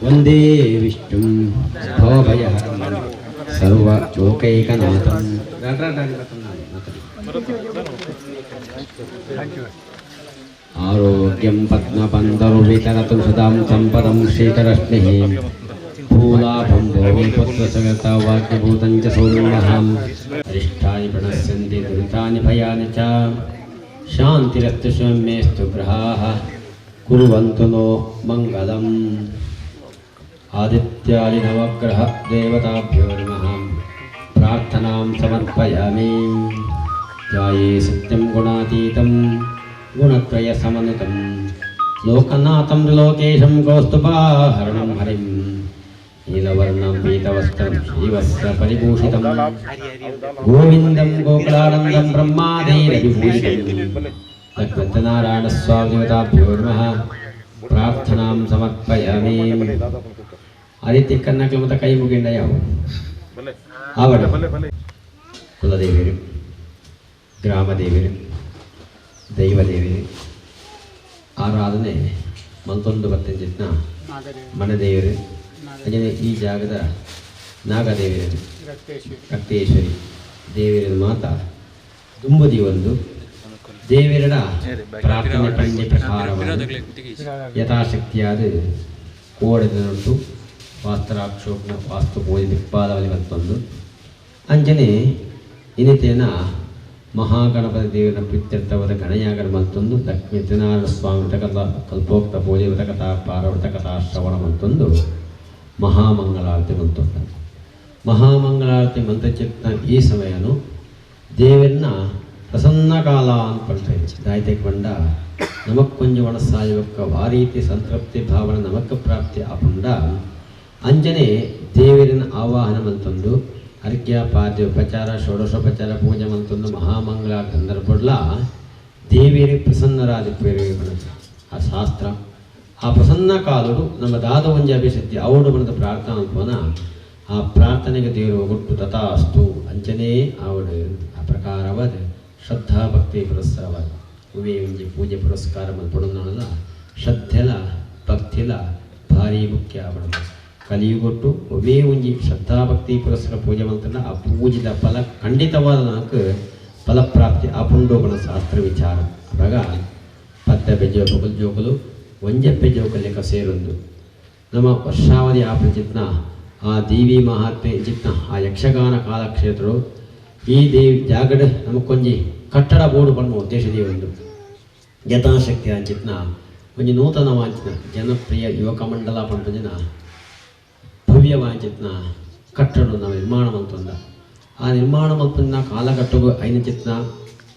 S1: ವಂದೇ ವಿಷ್ಣುಂ ಭವಭಯಹರಂ ಸರ್ವಲೋಕೈಕನಾಥಂ. ಆರೋಗ್ಯಂ ಪದ್ಮಪಂದರುವಿತರತು ಸುಧಾಂ ಸಂಪದಂ ಶ್ರೀಕರಶ್ಮಿಃ ಭೂಲಾಭಂ ಭೋಗಿ ಪುತ್ರಸಗತ ವಾಕ್ಯಭೂತಂ ಚ ಸೌಮ್ಯಹಂ ಅರಿಷ್ಟಾನಿ ಪ್ರಣಶ್ಯಂತಿ ದುರಿತಾನಿ ಭಯಾನಿ ಚ ಶಾಂತಿರಸ್ತು ಸ್ವಮೇಸ್ತು ಗ್ರಹಾಃ ಕುರ್ವಂತು ನೋ ಮಂಗಲಂ. ಆದಿತ್ಯಾದಿ ನವಗ್ರಹ ದೇವತಾಭ್ಯೋ ನಮಃ. ಪ್ರಾರ್ಥನಾಂ ಸಮರ್ಪಯಾಮಿ. ಧ್ಯಾಯೇ ಸತ್ಯಂ ಗುಣಾತೀತಂ ಗುಣತ್ರಯ ಸಮನ್ವಿತಂ ಲೋಕನಾಥಂ ತ್ರಿಲೋಕೇಶಂ ಕೌಸ್ತುಭಾಹರಣಂ ಹರಿಂ ನೀಲವರ್ಣಂ ಪೀತವಸ್ತ್ರಂ ಶ್ರೀವಸ್ತ್ರ ಪರಿಭೂಷಿತಂ ಗೋವಿಂದಂ ಗೋಕುಲಾನಂದಂ ಬ್ರಹ್ಮಾದೈರವಿಭೂಷಿತಂ ಲಕ್ಷ್ಮೀನಾರಾಯಣ ಸ್ವಾಮಿ ದೇವತಾಭ್ಯೋ ನಮಃ. ಪ್ರಾರ್ಥನಾಂ ಸಮರ್ಪಯಾಮಿ. ಆದಿತ್ಯ ಕನ್ನಕಲು ಮತ್ತು ಕೈ ಮುಗಿಂಡ ಯಾವ ಆವಡ ಕುಲದೇವಿಯರು, ಗ್ರಾಮದೇವಿಯರು, ದೈವದೇವಿಯರು ಆರಾಧನೆ ಮಲ್ತೊಂದು ಬತ್ತಂಜಿತ್ನ ಮನದೇವರು ಹಾಗೆಯೇ ಈ ಜಾಗದ ನಾಗದೇವಿಯರು ರಕ್ತೇಶ್ವರಿ ದೇವಿಯರ ಮಾತಾ ದುಂಬುದಿ ಒಂದು ದೇವಿಯರ ಪ್ರಾರ್ಥನೆ ಪಂಡಿ ಪ್ರಕಾರವನ್ನು ಯಥಾಶಕ್ತಿಯಾದ ಕೋಡದನುಂಟು ವಾಸ್ತರಾಕ್ಷೋಭ್ನ ವಾಸ್ತು ಪೂಜೆ ದಿಕ್ಪಾದವಲ್ಲಿ ಮತ್ತೊಂದು ಅಂಜನೆ ಇನ್ನಿತೇನ ಮಹಾಗಣಪತಿ ದೇವರ ಪ್ರೀತ್ಯರ್ಥವಾದ ಗಣಯಾಗರ ಮತ್ತೊಂದು ಲಕ್ಷ್ಮೀನಾರಾಯಣ ಸ್ವಾಮಿ ವ್ರತಕಥಾ ಕಲ್ಪೋಕ್ತ ಪೂಜೆ ವ್ರತಕಥಾ ಪಾರವ್ರತಕಥಾ ಶ್ರವಣ ಮತ್ತೊಂದು ಮಹಾಮಂಗಳಾರತಿ ಮಂತೊಂದು. ಮಹಾಮಂಗಳಾರತಿ ಮಂತ್ರಚಿತ್ತ ಈ ಸಮಯನು ದೇವರನ್ನ ಪ್ರಸನ್ನ ಕಾಲ ಅನ್ಕೊಳ್ತಾ ದಾಯ್ತೆ ಕೊಂಡ ನಮಕ್ಕೊಂಜು ಒಣಸಾಯುವಕ್ಕ ವಾರೀತಿ ಸಂತೃಪ್ತಿ ಭಾವನೆ ನಮಕ್ಕ ಪ್ರಾಪ್ತಿ ಆಪುಂಡ ಅಂಜನೆ ದೇವರಿನ ಆವಾಹನ ಮಂತೊಂದು ಅರ್ಘ್ಯ ಪಾದ್ಯ ಉಪಚಾರ ಷೋಡಶೋಪಚಾರ ಪೂಜೆ ಮಂತೊಂದು ಮಹಾಮಂಗಳ ಸಂದರ್ಭಡ್ಲ ದೇವಿಯರಿ ಪ್ರಸನ್ನರಾದ ಆ ಶಾಸ್ತ್ರ ಆ ಪ್ರಸನ್ನ ಕಾಲುಡು ನಮ್ಮ ದಾದ ಒಂಜಿ ಅಭಿಷಕ್ತಿ ಅವಡು ಬಂದ ಪ್ರಾರ್ಥನಾ ಅನ್ಪೋನ ಆ ಪ್ರಾರ್ಥನೆಗೆ ದೇವರು ಒಟ್ಟು ತಥಾಸ್ತು ಅಂಚನೇ ಅವಡು ಆ ಪ್ರಕಾರವಾದ ಶ್ರದ್ಧಾ ಭಕ್ತಿ ಪುರಸ್ಕಾರವಾದ ಉವೇ ಒಂಜಿ ಪೂಜೆ ಪುರಸ್ಕಾರ ಪಡೋಲ್ಲ ಶ್ರದ್ಧೆಲ ಭಕ್ತಿಲ ಭಾರಿ ಮುಖ್ಯ ಅವಡು ಕಲಿಯುಗೊಟ್ಟು ಒವೇ ಒಂಜಿ ಶ್ರದ್ಧಾಭಕ್ತಿ ಪುರಸ್ಕಾರ ಪೂಜೆ ಮಂತ್ರ ಆ ಪೂಜಿತ ಫಲ ಖಂಡಿತವಾದ ನಾಲ್ಕು ಫಲಪ್ರಾಪ್ತಿ ಆಪುಂಡೋಗಣ ಶಾಸ್ತ್ರ ವಿಚಾರ ಅವಾಗ ಪತ್ತ ಜೋಕಲು ಜೋಕಲು ಒಂಜಪ್ಪೆ ಜೋಕಲ್ಯಕ ಸೇರೊಂದು ನಮ್ಮ ವರ್ಷಾವಧಿ ಆಪಂಚಿತ್ನ ಆ ದೇವಿ ಮಹಾತ್ಮೆ ಚಿತ್ನ ಆ ಯಕ್ಷಗಾನ ಕಾಲಕ್ಷೇತ್ರರು ಈ ದೇವಿ ಜಾಗಡ ನಮಕೊಂಜಿ ಕಟ್ಟಡ ಬೋರ್ಡು ಪಡುವ ಉದ್ದೇಶದೇ ಒಂದು ಯಥಾಶಕ್ತಿ ಅಂಚಿತ್ನ ಒಂಜಿ ನೂತನ ವಾಂಚಿನ ಜನಪ್ರಿಯ ಯುವಕ ಮಂಡಲ ಪಂಪಂಜಿನ ಭವ್ಯ ವಾಂಚಿತ್ನ ಕಟ್ಟಡ ನಾವು ನಿರ್ಮಾಣ ಮಂತೊಂದ ಆ ನಿರ್ಮಾಣ ಮಂತನ ಕಾಲಘಟ್ಟಗೂ ಐನ ಚಿತ್ನ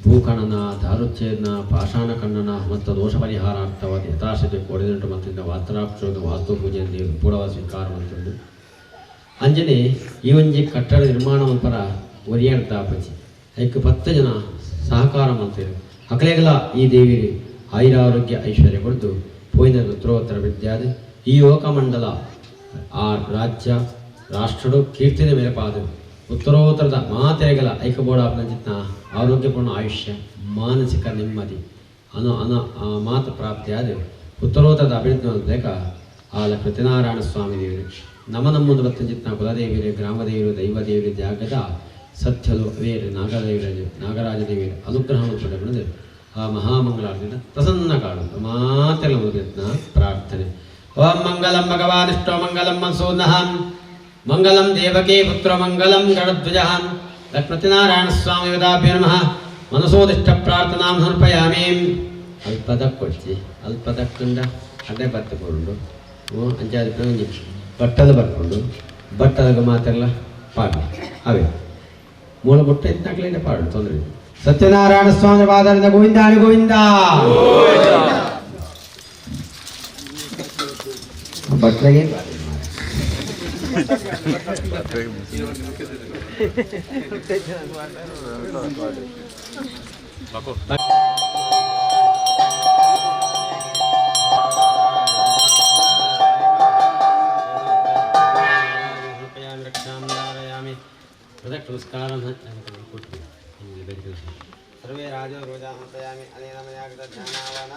S1: ಭೂಕಣನ ದಾರುಚ್ಛೇದನ ಪಾಷಾಣ ಖಂಡನ ಮತ್ತು ದೋಷ ಪರಿಹಾರಾರ್ಥವಾದ ಯಥಾಶಕ್ತಿ ಕೊಡೆದುಂಟು ಮಂತ್ರಿಂದ ವಾಸ್ತರಾಕ್ಷೋಗ ವಾಸ್ತು ಪೂಜೆ ದೇವರು ಪೂರ್ವ ಸ್ವೀಕಾರ ಮಂತೊಂದು ಅಂಜನೆ ಈ ಒಂಜಿ ಕಟ್ಟಡ ನಿರ್ಮಾಣ ಮಂಪರ ಒರಿಯಾಡ್ತಾ ಅಪ್ಪಚ್ಚಿ ಐಕ್ 10 ಜನ ಸಹಕಾರ ಮಂತ್ರಿ ಹಕಲೆಗಲ ಈ ದೇವಿ ಆಯುರಾರೋಗ್ಯ ಐಶ್ವರ್ಯ ಕೊಡ್ದು ಪೋಯಿನ ಉತ್ತರೋತ್ತರ ವಿದ್ಯಾದ ಈ ಯೋಗಮಂಡಲ ಆ ರಾಜ್ಯ ರಾಷ್ಟ್ರಡು ಕೀರ್ತಿನ ಮೇಲಪಾದ ಉತ್ತರೋತ್ತರದ ಮಾತೆರೆಗಲ ಐಕಬೋಡಾಪನಚಿತ್ನ ಆರೋಗ್ಯಪೂರ್ಣ ಆಯುಷ್ಯ ಮಾನಸಿಕ ನೆಮ್ಮದಿ ಮಾತು ಪ್ರಾಪ್ತಿಯಾದ ಉತ್ತರೋತ್ತರದ ಅಭಿವೃದ್ಧಿ ಬೇಕ ಆ ಲಕ್ಷ್ಮೀನಾರಾಯಣ ಸ್ವಾಮಿ ದೇವರು ನಮ್ಮದು ಬತ್ತಂಚಿತ್ನ ಕುಲದೇವಿಯರು ಗ್ರಾಮದೇವಿಯರು ದೈವದೇವಿಯರು ಜಾಗದ ಸತ್ಯಲು ಅವೇರು ನಾಗರಾಜದೇವಿಯರು ಅನುಗ್ರಹವನ್ನು ಪಡೆದು ಆ ಮಹಾಮಂಗಳಾರತಿಯಿಂದ ಪ್ರಸನ್ನ ಕಾಡು ಮಾತೆಲ್ಲ ಮುಗಿದ್ನ ಪ್ರಾರ್ಥನೆ. ಓಂ ಮಂಗಲಂ ಭಗವಾನಿಷ್ಟೋ ಮಂಗಲಂ ಮನ್ಸೂರ್ನಹಂ ಮಂಗಲಂ ದೇವಕೇ ಪುತ್ರ ಮಂಗಲಂ ಗಣಧ್ವಜಃ ಲಕ್ಷ್ಮೀನಾರಾಯಣ ಸ್ವಾಮಿ ವೇದಾಭ್ಯೋ ನಮಃ. ಮನಸೋದಿಷ್ಟ ಪ್ರಾರ್ಥನಾಂ ಸಮರ್ಪಯಾಮಿ. ಅಲ್ಪದಕ್ಕೊಚ್ಚಿ ಅಲ್ಪದಕ್ಕಂಡ ಅಡ್ಡೆ ಬರ್ತಕೊಂಡು ಅಂಚಾದಿ ಪ್ರಯೋಜನ ಬಟ್ಟಲು ಬರ್ಕೊಂಡು ಬಟ್ಟದಾಗ ಮಾತೆಲ್ಲ ಪಾಡಲಿ ಅವೇ ಮೂಲ ಬುಟ್ಟ ಇದ್ದಾಗಲೇ ಪಾಡು ತೊಂದರೆ. ಸತ್ಯನಾರಾಯಣ ಸ್ವಾಮಿ ಪಾದರಿಂದ ಗೋವಿಂದ ಗೋವಿಂದ. ಬಟ್ಟಲಿಗೆ ನಮಸ್ಕಾರ ಸರ್ವೇ ರಾಜೋ ರೋಜಾ ಹಂತಯಾಮಿ ಅನೇನ ಮಯಾಗದ ಧ್ಯಾನಾವಾನ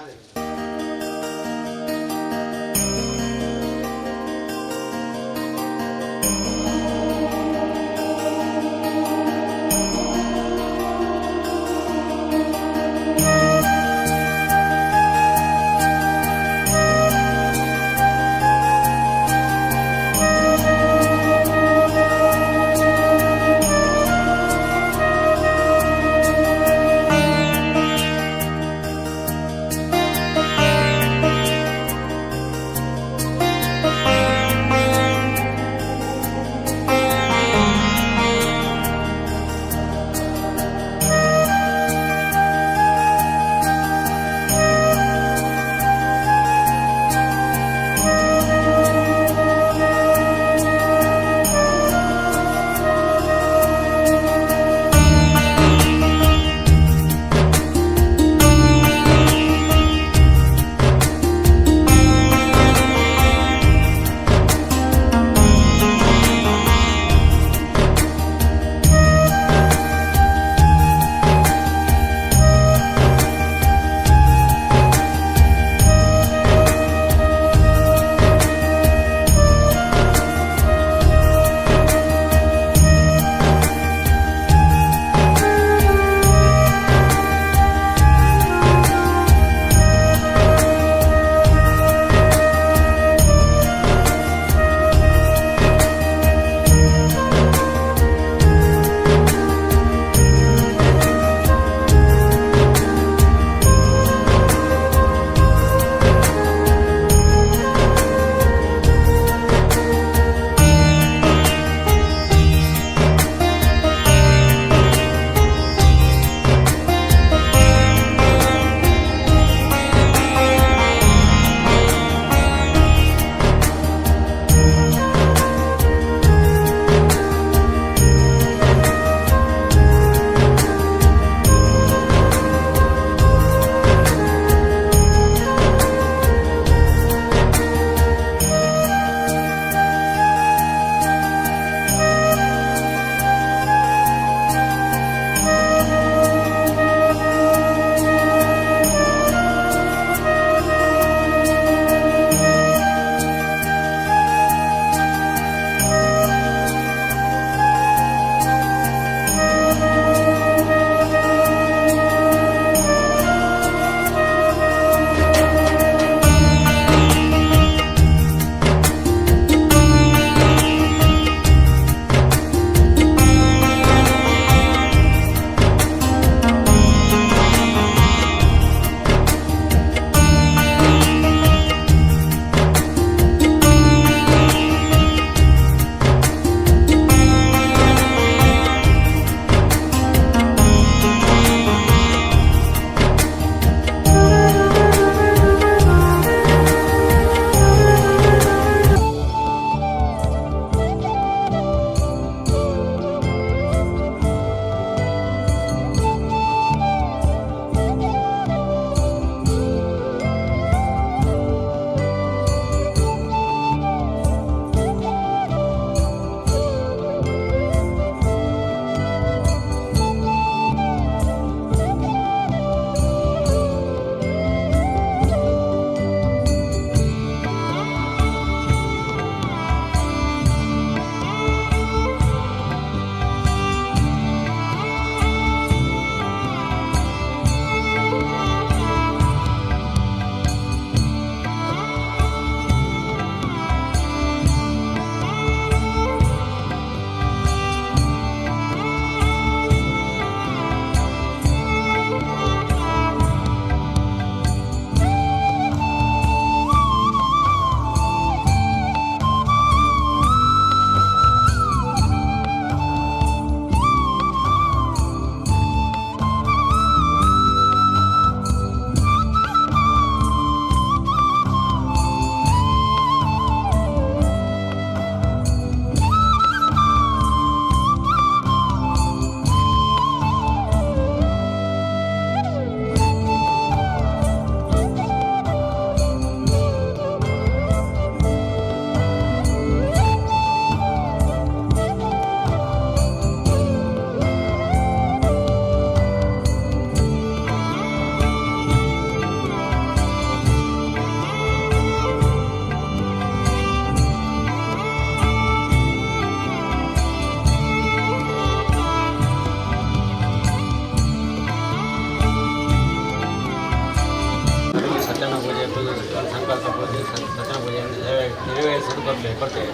S1: ಕೊಡ್ತೇವೆ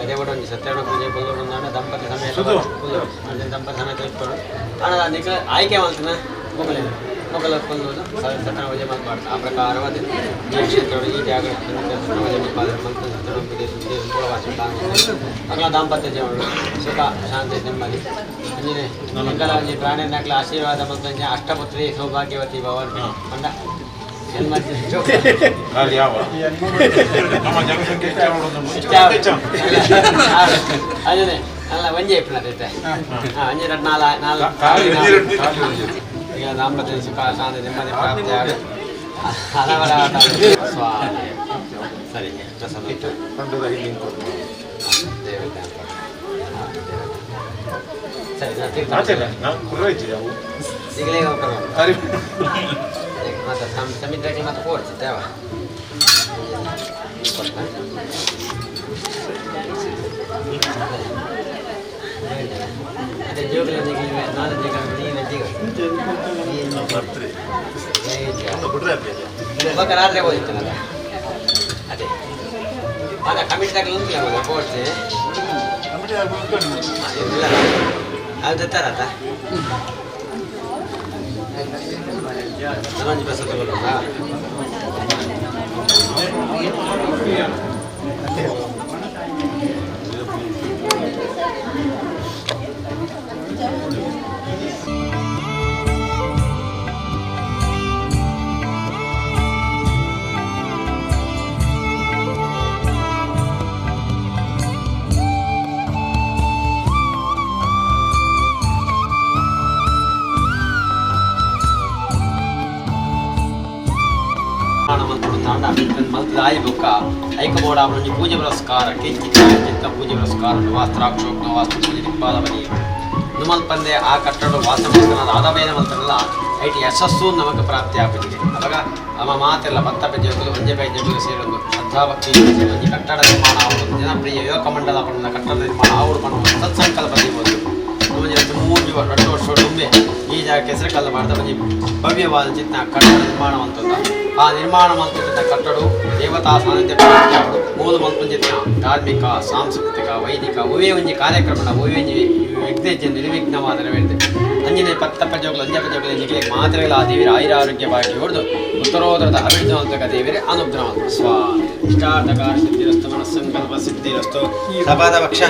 S1: ಅದೇ ಕೂಡ ಒಂದು ಸತ್ಯನಾರಾಯಣ ಪೂಜೆ ಕೊಲ್ಲೂರು ದಂಪತಿ ಸಮೇತ ದಂಪತಿ ಸಮೇತ ಇಟ್ಕೊಂಡು ಹಣದ ನಿಖ ಆಯ್ಕೆ ಮಾಡ್ತಾನೆ ಮೊಗಲ ಕೊಲ್ಲೋದು ಸತ್ಯನಾರಾಯಣ ಪೂಜೆ ಮಾಡ್ಬಾರ್ದು ಆ ಪ್ರಕಾರವಾದ ಈ ಕ್ಷೇತ್ರ ಈ ಜಾಗ ಪೂಜೆ ಮಾಡ್ಬಾರ್ದು ಸತ್ಯನಾರಾಯಣ ಪೂಜೆ ಮಕ್ಕಳ ದಾಂಪತ್ಯ ಜೀವನ ಸುಖ ಶಾಂತಿ ನೆಮ್ಮದಿ ಅಂಜನೆ ಮಕ್ಕಳ ಪ್ರಾಣಿ ನಕಲ ಆಶೀರ್ವಾದ ಮತ್ತು ಅಷ್ಟಪುತ್ರಿ ಸೌಭಾಗ್ಯವತಿ ಭವನ್ ಅಂಡ ಅದೇ ಅಲ್ಲ ಒಂಜೆ ಇಪ್ಪನೈತೆ ಅಂಜೆ ಎರಡು ಈಗ ದಾಂಪತ್ಯ ಸುಖ ಶಾಂತಿ ನೆಮ್ಮದಿ ಪ್ರಾಪ್ತಿ ಆಗ ಹಲವರ ಸ್ವಾಮಿ ಸರಿ ಈಗಲೇ ಮತ್ತೆ ಸಮುದ್ರಕ್ಕೆ ಮತ್ತೆ ಕೊಡ್ತಿದ್ದೇವ ಅದೇ ಜೋಗಲ ನಾಳೆ ರಾತ್ರಿ ಓದಿತ್ತಲ್ಲ ಅದೇ ಅದ ಕಮಿಟಿದಾಗ ಉಂಟು ಕೊಡ್ತೆ ಇಲ್ಲ ಅದು ತರತ್ತ ನನಂಜು ಬಸ್ ತಗೊಳ್ಳ ಮಲ್ತದಾಯಿ ಬುಕ್ಕ ಐಕಬೋಡ ಅವರೊಂದು ಪೂಜೆ ಪುರಸ್ಕಾರ ಕಿಂಚಿತ್ತ ಪೂಜೆ ಪುರಸ್ಕಾರ ವಾಸ್ತ್ರಾಕ್ಷೋಕ್ನ ವಾಸ್ತು ಪೂಜೆ ದಿಕ್ಪಾದ ಬನಿ ನುಮಲ್ಪಂದೆ ಆ ಕಟ್ಟಡ ವಾಸಮಂತನದ ಆದಬೇನ ಮಂತ್ರಲ್ಲ ಐಟಿ ಯಶಸ್ಸು ನಮಗೆ ಪ್ರಾಪ್ತಿ ಆಗುತ್ತಿದೆ ಅವಾಗ ಅವ ಮಾತೆಲ್ಲ ಪತ್ತಪೆ ಜಗಲು ಒಂಜೆ ಜಗಲು ಸೇರೊಂದು ಶ್ರದ್ಧಾಭಕ್ತಿ ಒಂಜಿ ಕಟ್ಟಡ ನಿರ್ಮಾಣ ಆಗುವುದು ಜನಪ್ರಿಯ ಯುವಕ ಮಂಡಲ ಪಡೆದ ಕಟ್ಟಡ ನಿರ್ಮಾಣ ಅವರು ಮಾಡುವ ಸತ್ಸಂಕಲ್ಪ ದೀಬೋದು ಮೂರು 2 ವರ್ಷ ತುಂಬೆ ಈ ಜಾಗಕ್ಕೆ ಹೆಸರು ಕಲ್ಲ ಮಾಡಿದ ಬಂದು ಭವ್ಯವಾದ ಚಿತ್ತ ಕಟ್ಟಡ ನಿರ್ಮಾಣ ಮಂತದ ಆ ನಿರ್ಮಾಣ ಮಂತ್ರದ ಕಟ್ಟಡವು ದೇವತಾ ಸಾನ್ನಿಧ್ಯ ಪ್ರಾಪ್ತಿಯಾಗುವುದು ಮೂಲ ಮಂತ್ರಿನ ಧಾರ್ಮಿಕ ಸಾಂಸ್ಕೃತಿಕ ವೈದಿಕ ಒವೇ ಒಂಜಿ ಕಾರ್ಯಕ್ರಮದ ಒವೇ ಒಂಜಿ ಯಜ್ಞ ನಿರ್ವಿಘ್ನವಾದ ನೆರವೇರಿದೆ ಅಂಜನೆ ಪತ್ತಪ್ಪ ಜೋಗಲು ಅಂಜಪ್ಪ ಜೋಗಲ ನಿಖಿಲೆ ಮಾತ್ರೆಗಳ ಆ ದೇವಿರ ಆಯುರಾರೋಗ್ಯವಾಗಿ ಹೊಡೆದು ಉತ್ತರೋತ್ತರದ ಅಭಿವೃದ್ಧಿವಂತಕ ದೇವಿರೆ ಅನುಗ್ರಹವಂತ ಸ್ವಾಮಿ ಇಷ್ಟಾರ್ಥಕಾರ ಸಿದ್ಧಿರಸ್ತು ಮನಸ್ಸಂಕಲ್ಪ ಸಿದ್ಧಿರಸ್ತು ಸಪಾದ ಪಕ್ಷ